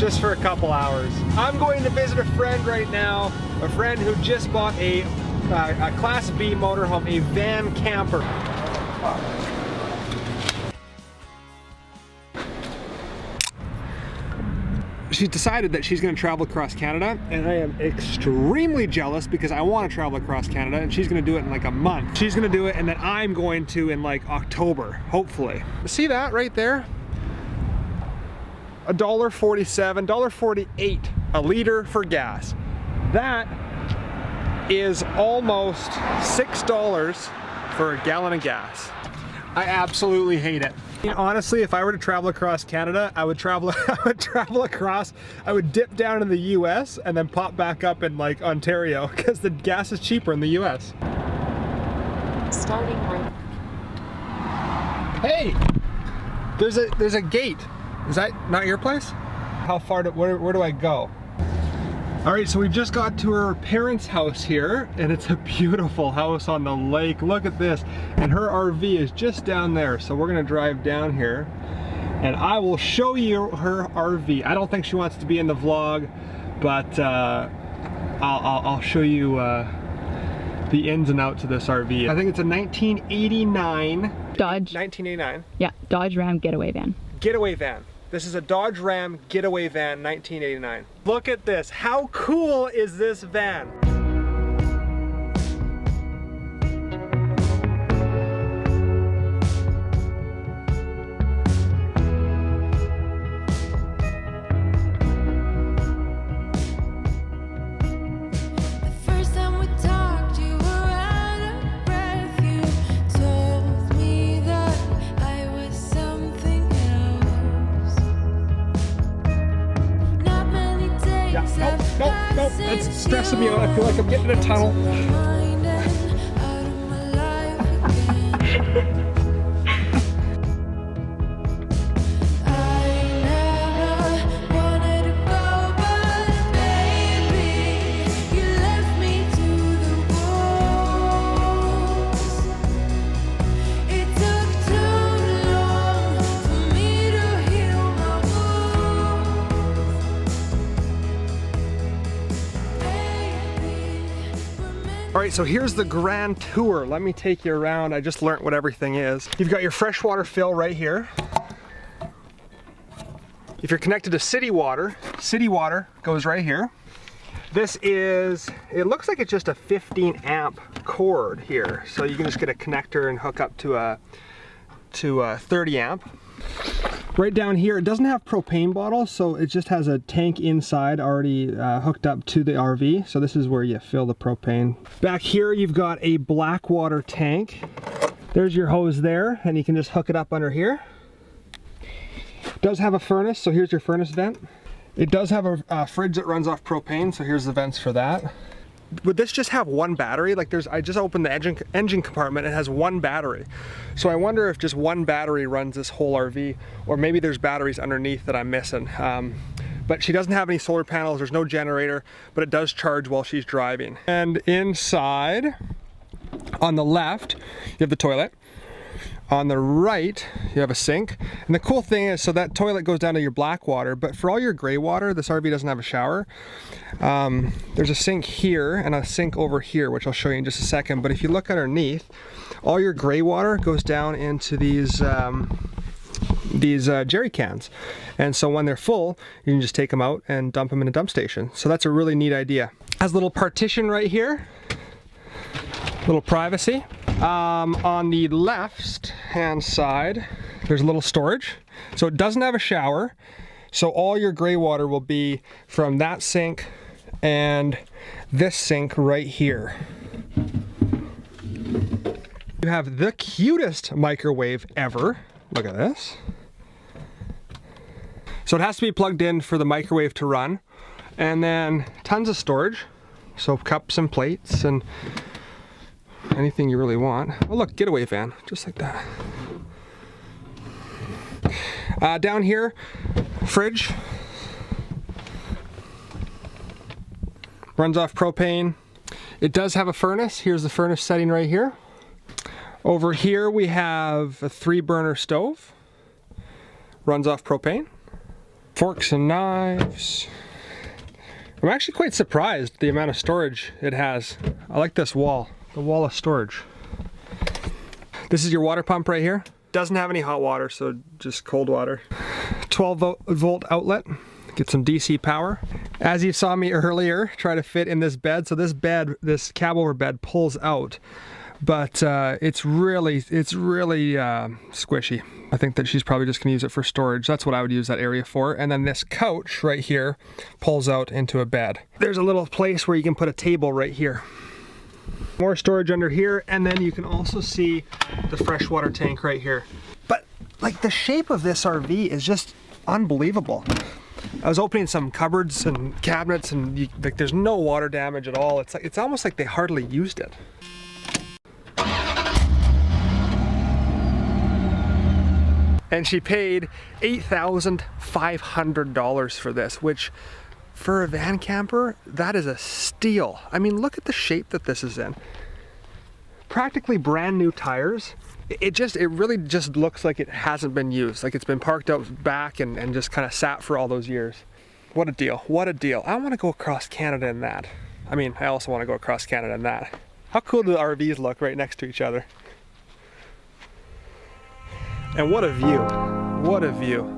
just for a couple hours. I'm going to visit a friend right now, a friend who just bought a Class B motorhome, a van camper. She's decided that she's going to travel across Canada, and I am extremely jealous because I want to travel across Canada, and she's going to do it in like a month. She's going to do it, and then I'm going to in like October, hopefully. See that right there? $1.47, $1.48 a liter for gas. That is almost $6 for a gallon of gas. I absolutely hate it. Honestly, if I were to travel across Canada, I would dip down in the US and then pop back up in like Ontario because the gas is cheaper in the US. Starting right. Hey, there's a gate. Is that not your place? How far where do I go? All right, so we've just got to her parents' house here, and it's a beautiful house on the lake. Look at this. And her RV is just down there. So we're gonna drive down here and I will show you her RV. I don't think she wants to be in the vlog, but I'll show you the ins and outs of this RV. I think it's a 1989. Dodge. 1989. Yeah, Dodge Ram getaway van. Getaway van. This is a Dodge Ram getaway van, 1989. Look at this. How cool is this van? Nope, that's stressing me out. I feel like I'm getting in a tunnel. All right, so here's the grand tour. Let me take you around. I just learned what everything is. You've got your freshwater fill right here. If you're connected to city water goes right here. This is, it looks like it's just a 15 amp cord here. So you can just get a connector and hook up to a 30 amp. Right down here, it doesn't have propane bottles, so it just has a tank inside already hooked up to the RV. So this is where you fill the propane. Back here, you've got a black water tank. There's your hose there, and you can just hook it up under here. It does have a furnace, so here's your furnace vent. It does have a fridge that runs off propane, so here's the vents for that. Would this just have one battery? Like I just opened the engine compartment, it has one battery. So I wonder if just one battery runs this whole RV, or maybe there's batteries underneath that I'm missing. But she doesn't have any solar panels, there's no generator, but it does charge while she's driving. And inside, on the left, you have the toilet. On the right, you have a sink. And the cool thing is, so that toilet goes down to your black water, but for all your gray water, this RV doesn't have a shower. There's a sink here and a sink over here, which I'll show you in just a second. But if you look underneath, all your gray water goes down into these jerry cans. And so when they're full, you can just take them out and dump them in a dump station. So that's a really neat idea. Has a little partition right here, little privacy. On the left hand side, there's a little storage. So it doesn't have a shower. So all your gray water will be from that sink and this sink right here. You have the cutest microwave ever. Look at this. So it has to be plugged in for the microwave to run. And then tons of storage. So cups and plates and anything you really want. Oh look, getaway van, just like that. Down here, fridge. Runs off propane. It does have a furnace. Here's the furnace setting right here. Over here we have a 3-burner stove. Runs off propane. Forks and knives. I'm actually quite surprised the amount of storage it has. I like this wall, the wall of storage. This is your water pump right here. Doesn't have any hot water, so just cold water. 12-volt outlet, get some DC power. As you saw me earlier, try to fit in this bed. So this bed, this cab over bed pulls out, but it's really squishy. I think that she's probably just gonna use it for storage. That's what I would use that area for. And then this couch right here pulls out into a bed. There's a little place where you can put a table right here. More storage under here, and then you can also see the freshwater tank right here. But like the shape of this RV is just unbelievable. I was opening some cupboards and cabinets, and like there's no water damage at all. It's almost like they hardly used it. And she paid $8,500 for this, which for a van camper, that is a steal. I mean, look at the shape that this is in. Practically brand new tires. It really just looks like it hasn't been used, like it's been parked out back and just kind of sat for all those years. What a deal, what a deal. I want to go across Canada in that. I mean, I also want to go across Canada in that. How cool do the RVs look right next to each other? And what a view, what a view.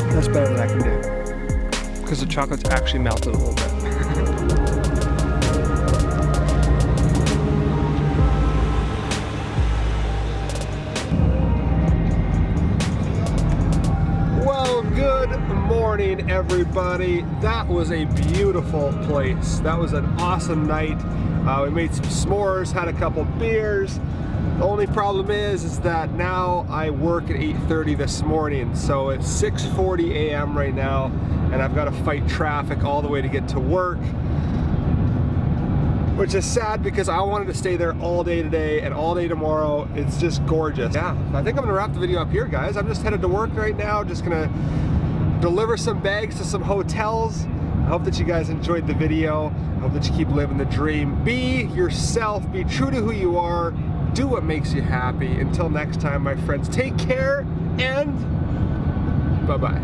That's better than I can do, because the chocolate's actually melted a little bit. Well, good morning, everybody. That was a beautiful place. That was an awesome night. We made some s'mores, had a couple beers. The only problem is that now I work at 8:30 this morning, so it's 6:40 a.m. right now, and I've got to fight traffic all the way to get to work, which is sad because I wanted to stay there all day today and all day tomorrow. It's just gorgeous. Yeah, I think I'm gonna wrap the video up here, guys. I'm just headed to work right now, just gonna deliver some bags to some hotels. I hope that you guys enjoyed the video. I hope that you keep living the dream. Be yourself, be true to who you are. Do what makes you happy. Until next time, my friends, take care and bye-bye.